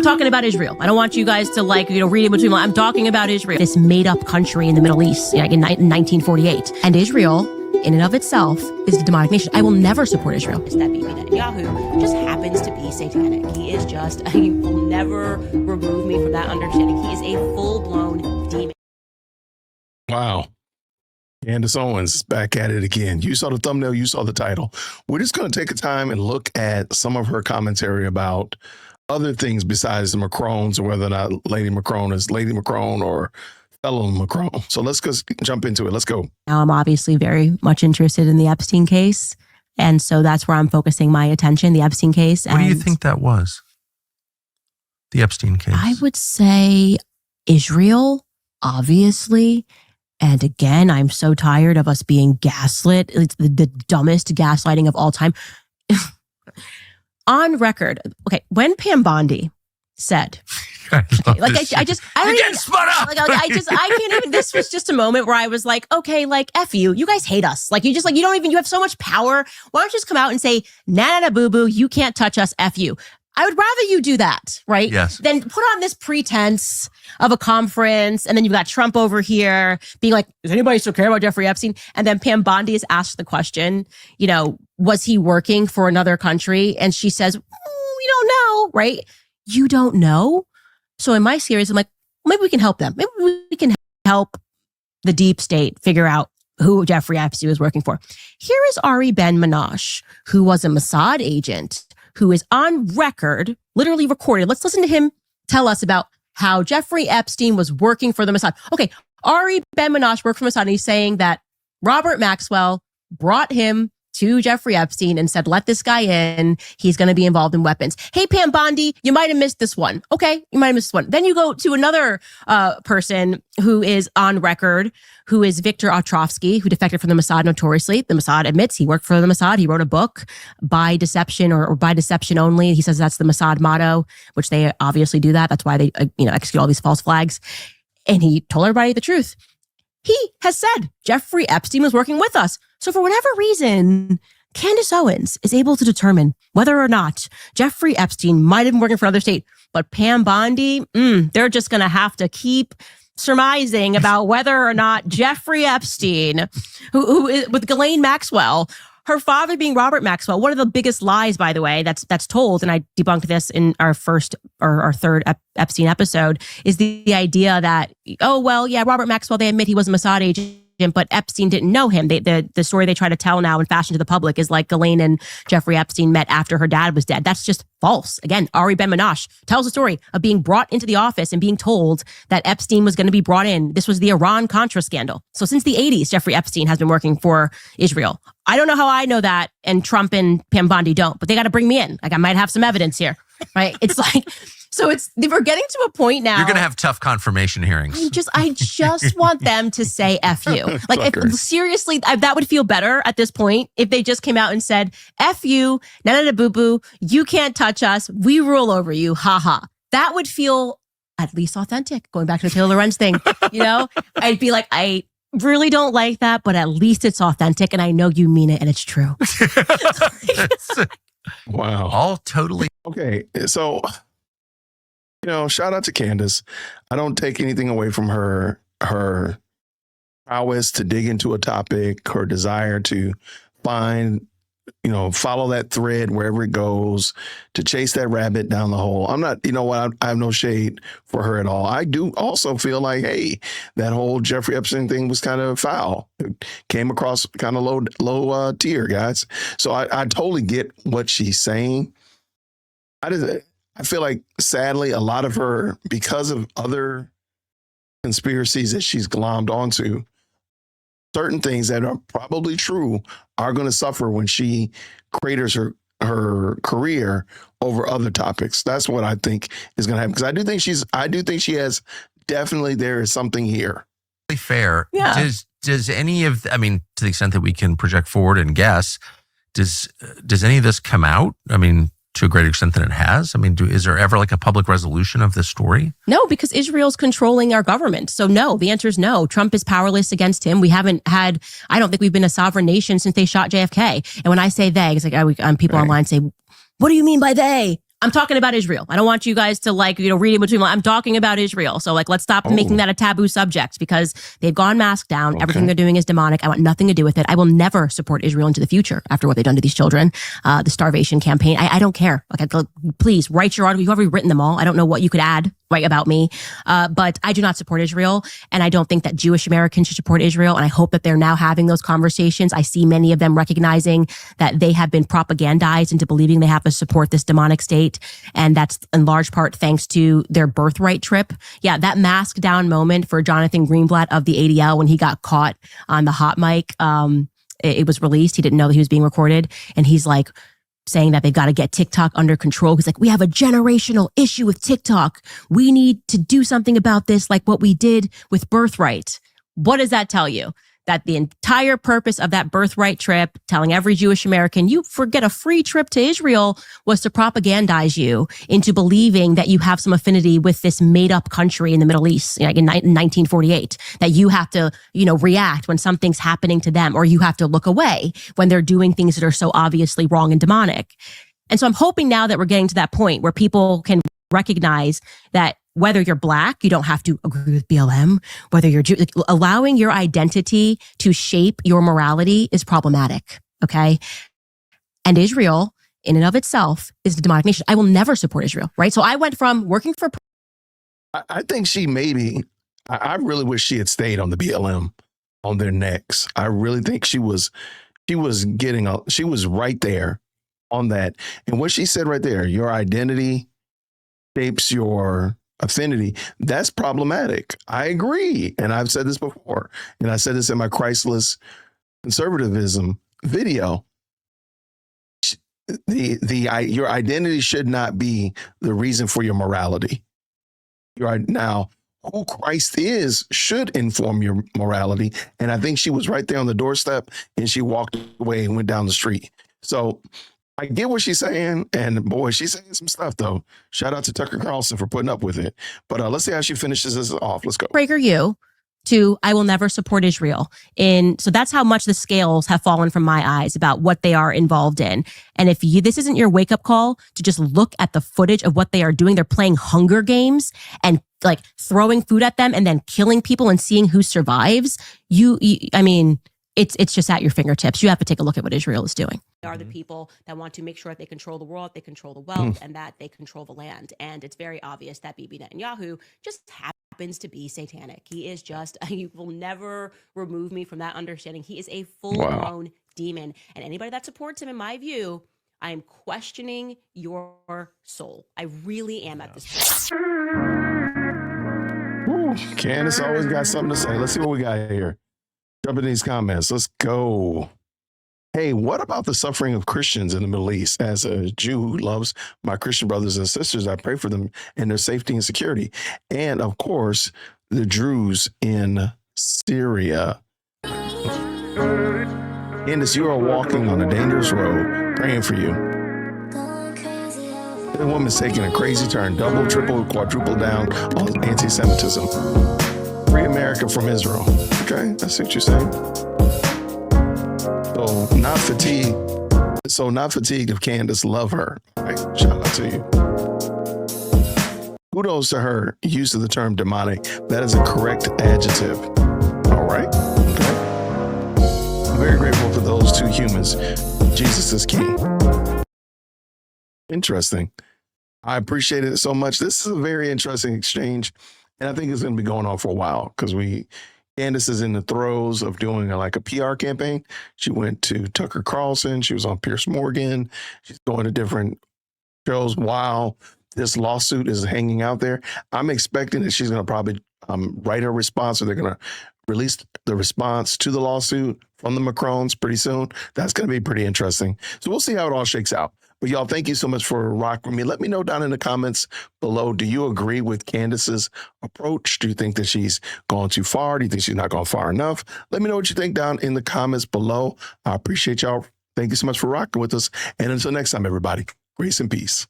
talking about Israel. I don't want you guys to read in between. I'm talking about Israel, this made up country in the Middle East, in 1948. And Israel, in and of itself, is a demonic nation. I will never support Israel. That Bibi Netanyahu just happens to be satanic. He is just, you will never remove me from that understanding. He is a full-blown demon. Wow. Candace Owens is back at it again. You saw the thumbnail, you saw the title. We're just going to take a time and look at some of her commentary about other things besides the Macrons, or whether or not Lady Macron is Lady Macron or fellow Macron. So let's just jump into it. Let's go. Now I'm obviously very much interested in the Epstein case. And so that's where I'm focusing my attention, the Epstein case. What do you think that was? The Epstein case? I would say Israel, obviously. And again, I'm so tired of us being gaslit. It's the dumbest gaslighting of all time. On record, okay, when Pam Bondi said, I can't even, this was just a moment where I was like, okay, F you. You guys hate us. You have so much power. Why don't you just come out and say, nah, boo-boo, you can't touch us, F you. I would rather you do that, right? Yes. Than put on this pretense of a conference, and then you've got Trump over here being like, does anybody still care about Jeffrey Epstein? And then Pam Bondi is asked the question, was he working for another country? And she says, we don't know, right? You don't know? So in my series, I'm like, maybe we can help them. Maybe we can help the deep state figure out who Jeffrey Epstein was working for. Here is Ari Ben-Menashe, who was a Mossad agent, who is on record, literally recorded. Let's listen to him tell us about how Jeffrey Epstein was working for the Mossad. Okay, Ari Ben-Menashe worked for Mossad, and he's saying that Robert Maxwell brought him to Jeffrey Epstein and said, let this guy in. He's going to be involved in weapons. Hey, Pam Bondi, you might have missed this one. Okay, you might have missed this one. Then you go to another person who is on record, who is Victor Ostrovsky, who defected from the Mossad notoriously. The Mossad admits he worked for the Mossad. He wrote a book, By Deception or By Deception Only. He says that's the Mossad motto, which they obviously do that. That's why they execute all these false flags. And he told everybody the truth. He has said Jeffrey Epstein was working with us. So for whatever reason, Candace Owens is able to determine whether or not Jeffrey Epstein might have been working for another state. But Pam Bondi, they're just going to have to keep surmising about whether or not Jeffrey Epstein, who is with Ghislaine Maxwell, her father being Robert Maxwell. One of the biggest lies, by the way, that's told, and I debunked this in our first or our third Epstein episode, is the idea that, Robert Maxwell, they admit he was a Mossad agent, but Epstein didn't know him. The story they try to tell now and fashion to the public is like Ghislaine and Jeffrey Epstein met after her dad was dead. That's just false. Again, Ari Ben-Menashe tells the story of being brought into the office and being told that Epstein was going to be brought in. This was the Iran-Contra scandal. So since the 80s, Jeffrey Epstein has been working for Israel. I don't know how I know that, and Trump and Pam Bondi don't, but they got to bring me in. I might have some evidence here, right? It's like... So we're getting to a point now. You're going to have tough confirmation hearings. I just want them to say F you. Seriously, that would feel better at this point if they just came out and said, F you, na boo boo, you can't touch us, we rule over you, haha. That would feel at least authentic. Going back to the Taylor Lorenz thing, I'd be like, I really don't like that, but at least it's authentic and I know you mean it and it's true. Wow. All totally. Okay, so... shout out to Candace. I don't take anything away from her prowess to dig into a topic, her desire to find, follow that thread wherever it goes, to chase that rabbit down the hole. I'm not, I have no shade for her at all. I do also feel like, hey, that whole Jeffrey Epstein thing was kind of foul. It came across kind of low tier, guys. So I totally get what she's saying. I feel like, sadly, a lot of her, because of other conspiracies that she's glommed onto, certain things that are probably true are going to suffer when she craters her career over other topics. That's what I think is going to happen. Because I do think she has, definitely there is something here. Fair. Yeah. Does any of, to the extent that we can project forward and guess, does any of this come out? To a greater extent than it has? Is there ever a public resolution of this story? No, because Israel's controlling our government. So no, the answer is no. Trump is powerless against him. I don't think we've been a sovereign nation since they shot JFK. And when I say they, it's like people online say, what do you mean by they? I'm talking about Israel. I don't want you guys to read in between. I'm talking about Israel. So let's stop making that a taboo subject because they've gone mask down. Okay. Everything they're doing is demonic. I want nothing to do with it. I will never support Israel into the future after what they've done to these children. The starvation campaign. I don't care. Please write your article. You've already written them all. I don't know what you could add about me. But I do not support Israel. And I don't think that Jewish Americans should support Israel. And I hope that they're now having those conversations. I see many of them recognizing that they have been propagandized into believing they have to support this demonic state. And that's in large part thanks to their birthright trip. Yeah, that mask down moment for Jonathan Greenblatt of the ADL when he got caught on the hot mic, it was released. He didn't know that he was being recorded. And he's like, saying that they've got to get TikTok under control. He's like, we have a generational issue with TikTok. We need to do something about this, like what we did with Birthright. What does that tell you? That the entire purpose of that Birthright trip, telling every Jewish American, you forget a free trip to Israel, was to propagandize you into believing that you have some affinity with this made up country in the Middle East, like in 1948, that you have to, react when something's happening to them, or you have to look away when they're doing things that are so obviously wrong and demonic. And so I'm hoping now that we're getting to that point where people can recognize that whether you're Black, you don't have to agree with BLM. Whether you're Jew, allowing your identity to shape your morality is problematic. Okay. And Israel, in and of itself, is the demonic nation. I will never support Israel. Right. So I went from working for. I think I really wish she had stayed on the BLM on their necks. I really think she was right there on that. And what she said right there, your identity shapes your affinity, that's problematic. I agree. And I've said this before, and I said this in my Christless conservatism video. Your identity should not be the reason for your morality. Now, who Christ is should inform your morality. And I think she was right there on the doorstep and she walked away and went down the street. So I get what she's saying, and boy, she's saying some stuff though. Shout out to Tucker Carlson for putting up with it. But let's see how she finishes this off. Let's go. Breaker you to I will never support Israel. So that's how much the scales have fallen from my eyes about what they are involved in. And if this isn't your wake up call to just look at the footage of what they are doing, they're playing Hunger Games and throwing food at them and then killing people and seeing who survives. It's just at your fingertips. You have to take a look at what Israel is doing. They are the people that want to make sure that they control the world, they control the wealth, and that they control the land. And it's very obvious that Bibi Netanyahu just happens to be satanic. He is just, you will never remove me from that understanding. He is a full-blown demon. And anybody that supports him, in my view, I am questioning your soul. I really am at this point. Ooh, Candace always got something to say. Let's see what we got here. Jump in these comments. Let's go. Hey, what about the suffering of Christians in the Middle East? As a Jew who loves my Christian brothers and sisters, I pray for them and their safety and security. And of course, the Druze in Syria. Candace, you are walking on a dangerous road, praying for you. The woman's taking a crazy turn, double, triple, quadruple down on anti-Semitism. Free America from Israel. Okay, that's what you're saying. So not fatigued of Candace, love her. Right? Shout out to you. Kudos to her use of the term demonic. That is a correct adjective. All right. Okay. I'm very grateful for those two humans. Jesus is king. Interesting. I appreciate it so much. This is a very interesting exchange. And I think it's going to be going on for a while because Candace is in the throes of doing a PR campaign. She went to Tucker Carlson. She was on Piers Morgan. She's going to different shows while this lawsuit is hanging out there. I'm expecting that she's going to probably write her response, or they're going to release the response to the lawsuit from the Macrons pretty soon. That's going to be pretty interesting. So we'll see how it all shakes out. But y'all, thank you so much for rocking with me. Let me know down in the comments below. Do you agree with Candace's approach? Do you think that she's gone too far? Do you think she's not gone far enough? Let me know what you think down in the comments below. I appreciate y'all. Thank you so much for rocking with us. And until next time, everybody, grace and peace.